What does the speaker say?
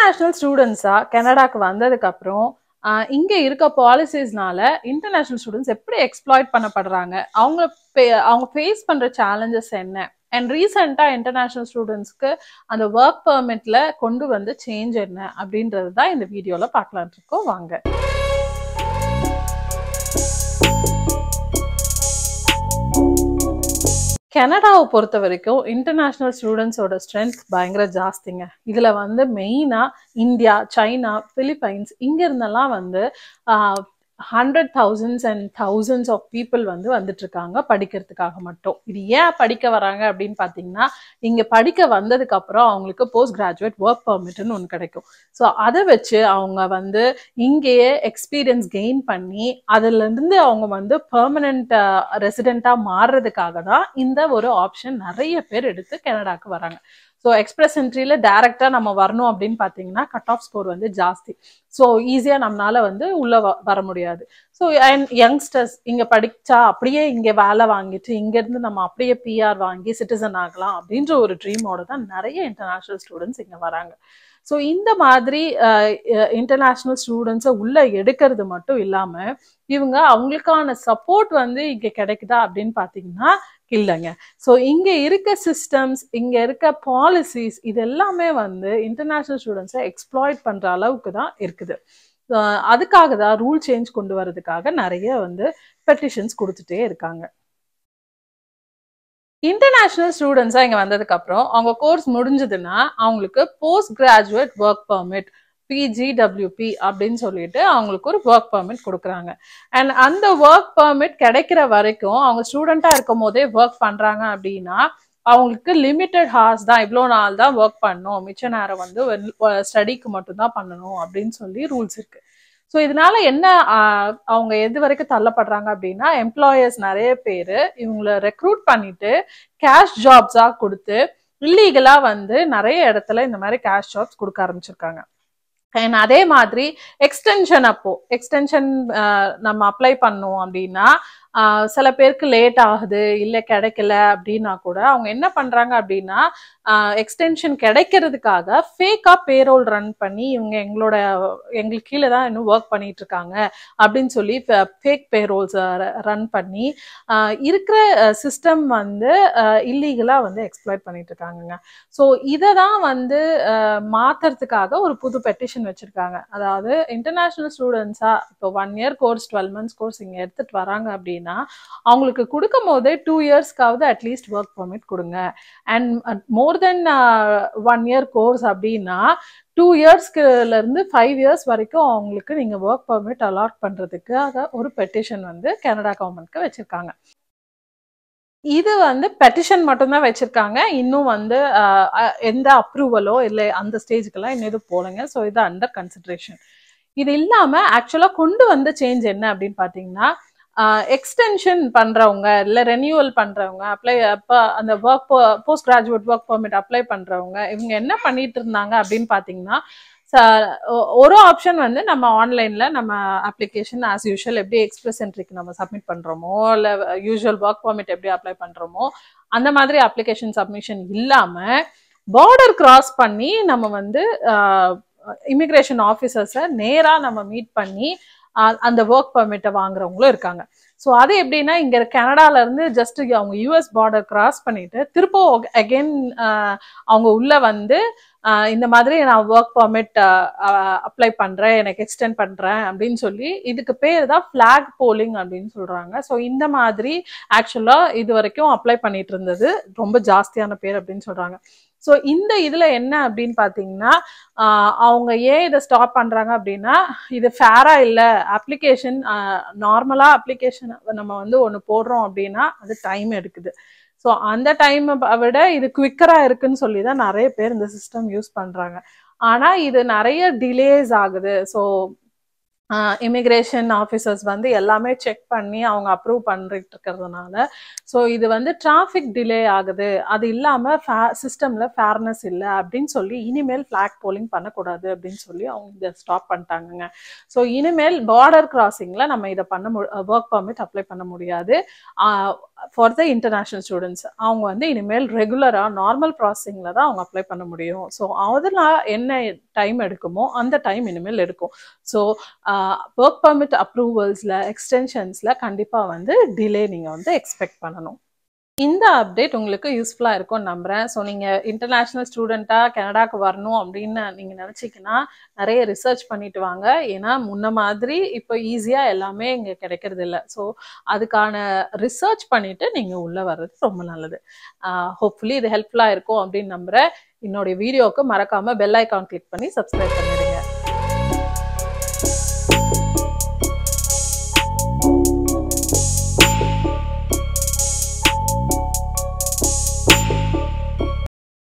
International ஸ்டூடெண்ட்ஸா கனடாக்கு வந்ததுக்கு அப்புறம் இங்க இருக்க பாலிசிஸ்னால இன்டர்நேஷனல் ஸ்டூடெண்ட்ஸ் எப்படி எக்ஸ்ப்ளாய்ட் பண்ணப்படுறாங்க, அவங்க ஃபேஸ் பண்ற சேலஞ்சஸ் என்ன, அண்ட் ரீசெண்டா இன்டர்நேஷனல் ஸ்டூடெண்ட்ஸ்க்கு அந்த ஒர்க் பெர்மிட்ல கொண்டு வந்து சேஞ்ச் என்ன அப்படின்றது தான் இந்த வீடியோல பார்க்கலாம் இருக்கோம். வாங்க. கனடாவை பொறுத்த வரைக்கும் இன்டர்நேஷனல் ஸ்டூடெண்ட்ஸோட ஸ்ட்ரென்த் பயங்கர ஜாஸ்திங்க. இதுல வந்து மெயினா இந்தியா, சைனா, பிலிப்பைன்ஸ் இங்க இருந்தெல்லாம் வந்து 100,000s and thousands of people வந்து வந்துட்டு இருக்காங்க படிக்கிறதுக்காக மட்டும். இது ஏன் படிக்க வராங்க அப்படின்னு பாத்தீங்கன்னா, இங்க படிக்க வந்ததுக்கு அப்புறம் அவங்களுக்கு போஸ்ட் கிராஜுவேட் ஒர்க் பெர்மிட்னு ஒன்று கிடைக்கும். ஸோ அதை வச்சு அவங்க வந்து இங்கேயே எக்ஸ்பீரியன்ஸ் கெயின் பண்ணி அதுல இருந்து அவங்க வந்து பெர்மனன்ட் ரெசிடென்ட்டா மாறுறதுக்காக தான் இந்த ஒரு ஆப்ஷன் நிறைய பேர் எடுத்து கனடாக்கு வராங்க. ஸோ எக்ஸ்பிரஸ் என்ட்ரியில டைரக்டா நம்ம வரணும் அப்படின்னு பார்த்தீங்கன்னா கட் ஆஃப் ஸ்கோர் வந்து ஜாஸ்தி. ஸோ ஈஸியா நம்மளால வந்து உள்ள வர முடியாது. ஸோ யங்ஸ்டர்ஸ் இங்க படிச்சா அப்படியே இங்க வேலை வாங்கிட்டு இங்க இருந்து நம்ம அப்படியே பிஆர் வாங்கி சிட்டிசன் ஆகலாம் அப்படின்ற ஒரு ட்ரீமோட தான் நிறைய இன்டர்நேஷனல் ஸ்டூடெண்ட்ஸ் இங்க வராங்க. ஸோ இந்த மாதிரி இன்டர்நேஷனல் ஸ்டூடெண்ட்ஸை உள்ள எடுக்கிறது மட்டும் இல்லாம இவங்க அவங்களுக்கான சப்போர்ட் வந்து இங்க கிடைக்குதா அப்படின்னு பாத்தீங்கன்னா இல்லைங்க. ஸோ இங்க இருக்க சிஸ்டம்ஸ், இங்க இருக்க பாலிசிஸ் இது எல்லாமே வந்து இன்டர்நேஷனல் ஸ்டூடெண்ட்ஸை எக்ஸ்ப்ளாய்ட் பண்ற அளவுக்கு தான் இருக்குது. அதுக்காக தான் ரூல் சேஞ்ச் கொண்டு வரதுக்காக நிறைய வந்து பெட்டிஷன்ஸ் கொடுத்துட்டே இருக்காங்க. இன்டர்நேஷனல் ஸ்டூடெண்ட்ஸா இங்க வந்ததுக்கு அப்புறம் அவங்க கோர்ஸ் முடிஞ்சதுன்னா அவங்களுக்கு post graduate work permit PGWP அப்படின்னு சொல்லிட்டு அவங்களுக்கு ஒரு ஒர்க் பெர்மிட் கொடுக்குறாங்க. அண்ட் அந்த ஒர்க் பெர்மிட் கிடைக்கிற வரைக்கும் அவங்க ஸ்டூடெண்டா இருக்கும் போதே ஒர்க் பண்றாங்க அப்படின்னா அவங்களுக்கு லிமிட்டட் ஹார்ஸ் தான், இவ்வளோ நாள் தான் ஒர்க் பண்ணணும், மிச்ச நேரம் வந்து ஸ்டடிக்கு மட்டும் தான் பண்ணணும் அப்படின்னு சொல்லி ரூல்ஸ் இருக்கு. ஸோ இதனால என்ன அவங்க எது வரைக்கும் தள்ளப்படுறாங்க அப்படின்னா, எம்ப்ளாயர்ஸ் நிறைய பேர் இவங்களை ரெக்ரூட் பண்ணிட்டு கேஷ் ஜாப்ஸா கொடுத்து இல்லீகலா வந்து நிறைய இடத்துல இந்த மாதிரி கேஷ் ஜாப்ஸ் கொடுக்க ஆரம்பிச்சிருக்காங்க. அண்ட் அதே மாதிரி எக்ஸ்டென்ஷன் நம்ம அப்ளை பண்ணோம் அப்படின்னா சில பேருக்கு லேட் ஆகுது, இல்லை கிடைக்கல அப்படின்னா கூட அவங்க என்ன பண்றாங்க அப்படின்னா எக்ஸ்டென்ஷன் கிடைக்கிறதுக்காக ஃபேக்கா பேரோல் ரன் பண்ணி இவங்க எங்களுக்கு கீழே தான் இன்னும் ஒர்க் பண்ணிட்டு இருக்காங்க அப்படின்னு சொல்லி ஃபேக் பேரோல்ஸ் ரன் பண்ணி இருக்கிற சிஸ்டம் வந்து இல்லீகலா வந்து எக்ஸ்ப்ளாய்ட் பண்ணிட்டு இருக்காங்க. ஸோ இதை தான் வந்து மாத்துறதுக்காக ஒரு புது பெட்டிஷன் வச்சிருக்காங்க. அதாவது இன்டர்நேஷனல் ஸ்டூடெண்ட்ஸா இப்போ 1 year கோர்ஸ் 12 months கோர்ஸ் இங்க எடுத்துட்டு வராங்க அப்படின்னா அவங்களுக்கு கொடுக்கும் போதே 2 yearsக்காவது அட்லீஸ்ட் ஒர்க் பெர்மிட் கொடுங்க. And more then 1 year course அப்படின்னா 2 yearsல இருந்து 5 years வரைக்கும் அவங்களுக்கு நீங்க ஒர்க் பெர்மிட் அலாட் பண்றதுக்காக ஒரு பெட்டிஷன் வந்து கனடா கவர்மெண்ட்க்கு வச்சிருக்காங்க. இது வந்து பெட்டிஷன் மட்டும்தான் வச்சிருக்காங்க, இன்னும் வந்து எந்த அப்ரூவலோ இல்லை அந்த ஸ்டேஜுக்கெல்லாம் இன்னும் எதுவும் போலங்க. ஸோ இது அண்டர் கன்சிடரேஷன். இது இல்லாம ஆக்சுவலா கொண்டு வந்த சேஞ்ச் என்ன அப்படின்னு பாத்தீங்கன்னா, எக்ஸ்டென்ஷன் பண்றவங்க இல்ல ரெனியூவல் பண்றவங்க அந்த post graduate work permit apply பண்றவங்க இவங்க என்ன பண்ணிட்டு இருந்தாங்க அப்படின்னு பாத்தீங்கன்னா, ஒரு ஆப்ஷன் வந்து நம்ம ஆன்லைன்ல நம்ம அப்ளிகேஷன் ஆஸ் யூஷுவல் எப்படி எக்ஸ்பிரஸ் என்ட்ரிக்கு நம்ம சப்மிட் பண்றோமோ இல்ல யூஷுவல் ஒர்க் பெர்மிட் எப்படி அப்ளை பண்றோமோ அந்த மாதிரி அப்ளிகேஷன் சப்மிஷன் இல்லாம பார்டர் கிராஸ் பண்ணி நம்ம வந்து இமிகிரேஷன் ஆஃபீஸர்ஸை நேரா நம்ம மீட் பண்ணி அந்த ஒர்க் பெர்மிட்டை வாங்குறவங்களும் இருக்காங்க. ஸோ அது எப்படின்னா, இங்க கனடால இருந்து ஜஸ்ட் அவங்க யூஎஸ் பார்டர் கிராஸ் பண்ணிட்டு திரும்ப அகெயின் அவங்க உள்ள வந்து இந்த மாதிரி நான் ஒர்க் பெர்மிட் அப்ளை பண்றேன், எனக்கு எக்ஸ்டெண்ட் பண்றேன் அப்படின்னு சொல்லி இதுக்கு பேர் தான் ஃபிளாக் போலிங் அப்படின்னு சொல்றாங்க. ஸோ இந்த மாதிரி ஆக்சுவலா இது வரைக்கும் அப்ளை பண்ணிட்டு இருந்தது ரொம்ப ஜாஸ்தியான பேர் அப்படின்னு சொல்றாங்க. ஸோ இந்த இதுல என்ன அப்படின்னு பாத்தீங்கன்னா, அவங்க ஏன் இதை ஸ்டாப் பண்றாங்க அப்படின்னா, இது ஃபேரா இல்லை, அப்ளிகேஷன் நார்மலா அப்ளிகேஷன் நம்ம வந்து ஒன்று போடுறோம் அப்படின்னா அது டைம் எடுக்குது. ஸோ அந்த டைம் விட இது குவிக்கரா இருக்குன்னு சொல்லி தான் நிறைய பேர் இந்த சிஸ்டம் யூஸ் பண்றாங்க. ஆனா இது நிறைய டிலேஸ் ஆகுது. ஸோ இமிகிரேஷன் ஆஃபீஸர்ஸ் வந்து எல்லாமே செக் பண்ணி அவங்க அப்ரூவ் பண்ணிட்டு இருக்கிறதுனால ஸோ இது வந்து டிராஃபிக் டிலே ஆகுது, அது இல்லாமல் சிஸ்டமில் ஃபேர்னஸ் இல்லை அப்படின்னு சொல்லி இனிமேல் ஃப்ளாக் போலிங் பண்ணக்கூடாது அப்படின்னு சொல்லி அவங்க இதை ஸ்டாப் பண்ணிட்டாங்கங்க. ஸோ இனிமேல் பார்டர் கிராசிங்கில் நம்ம இதை பண்ண ஒர்க் பர்மிட் அப்ளை பண்ண முடியாது. ஃபார் த இன்டர்நேஷ்னல் ஸ்டூடெண்ட்ஸ் அவங்க வந்து இனிமேல் ரெகுலராக நார்மல் ப்ராசஸிங்கில் தான் அவங்க அப்ளை பண்ண முடியும். ஸோ அதில் என்ன டைம் எடுக்குமோ அந்த டைம் இனிமேல் எடுக்கும். ஸோ ஒர்க் பர்மிட் அப்ரூவல்ஸில் எக்ஸ்டென்ஷன்ஸில் கண்டிப்பாக வந்து டிலே நீங்கள் வந்து எக்ஸ்பெக்ட் பண்ணணும். இந்த அப்டேட் உங்களுக்கு யூஸ்ஃபுல்லாக இருக்கும்னு நம்புகிறேன். ஸோ நீங்கள் இன்டர்நேஷ்னல் ஸ்டூடெண்ட்டாக கனடாக்கு வரணும் அப்படின்னு நீங்கள் நினச்சிங்கன்னா நிறைய ரிசர்ச் பண்ணிட்டு வாங்க. ஏன்னா முன்ன மாதிரி இப்போ ஈஸியாக எல்லாமே இங்கே கிடைக்கிறது இல்லை. ஸோ அதுக்கான ரிசர்ச் பண்ணிவிட்டு நீங்கள் உள்ளே வர்றது ரொம்ப நல்லது. ஹோப்ஃபுல்லி இது ஹெல்ப்ஃபுல்லாக இருக்கும் அப்படின்னு நம்புகிறேன். என்னுடைய வீடியோவுக்கு மறக்காமல் பெல் ஐக்கான் கிளிக் பண்ணி சப்ஸ்கிரைப் பண்ணிடுங்க.